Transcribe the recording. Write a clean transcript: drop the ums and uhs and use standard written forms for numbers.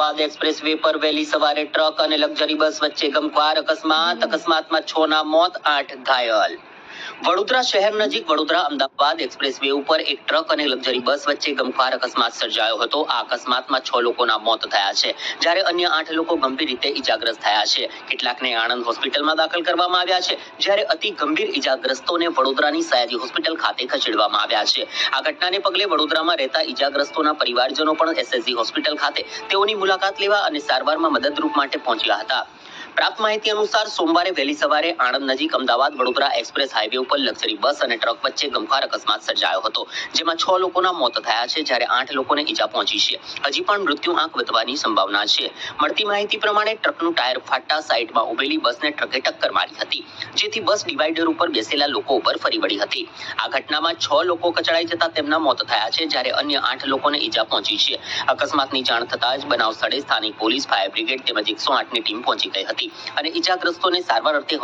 Ahmedabad express way પર વહેલી સવારે ટ્રક અને લક્ઝરી બસ વચ્ચે ગમખ્વાર અકસ્માતમાં 6 ના મોત 8 ઘાયલ। વડોદરા શહેર નજીક વડોદરા અમદાવાદ એક્સપ્રેસ વે ઉપર એક ટ્રક અને લક્ઝરી બસ વચ્ચે ગમખ્વાર અકસ્માત સર્જાયો હતો। આ અકસ્માતમાં 6 લોકોના મોત થયા છે, જ્યારે અન્ય 8 લોકો ગંભીર રીતે ઈજાગ્રસ્ત થયા છે। કેટલાકને આણંદ હોસ્પિટલમાં દાખલ કરવામાં આવ્યા છે, જ્યારે અતિ ગંભીર ઈજાગ્રસ્તોને વડોદરાની સયાજી હોસ્પિટલ ખાતે ખસેડવામાં આવ્યા છે। આ ઘટનાને પગલે વડોદરામાં રહેતા ઈજાગ્રસ્તોના પરિવારજનો પણ એસએસજી હોસ્પિટલ ખાતે તેઓની મુલાકાત લેવા અને સારવારમાં મદદરૂપ માટે પહોંચ્યા હતા। પ્રાપ્ત માહિતી અનુસાર સોમવારે વહેલી સવારે આણંદ નજીક અમદાવાદ વડોદરા એક્સપ્રેસ હાઈવે ઉપર લક્ઝરી બસ અને ટ્રક વચ્ચે ગમખ્વાર અકસ્માત સર્જાયો હતો, જેમાં 6 લોકોના મોત થયા છે, જ્યારે 8 લોકોને ઈજા પહોંચી છે। હજી પણ મૃત્યુ આંક વધવાની સંભાવના છે। મળતી માહિતી પ્રમાણે ટ્રકનું ટાયર ફાટતા સાઈડમાં ઉભેલી બસને ટ્રકે ટક્કર મારી હતી, જેથી બસ ડિવાઈડર ઉપર બેસેલા લોકો ઉપર ફરી વળી હતી। આ ઘટનામાં 6 લોકો કચડાઈ જતા તેમના મોત થયા છે, જ્યારે અન્ય 8 લોકોને ઈજા પહોંચી છે। અકસ્માતની જાણ થતાં જ બનાવ સ્થળે સ્થાનિક પોલીસ, ફાયર બ્રિગેડ તેમજ 108ની ટીમ પહોંચી ગઈ હતી અને ઈજાગ્રસ્તોને સારવાર અર્થે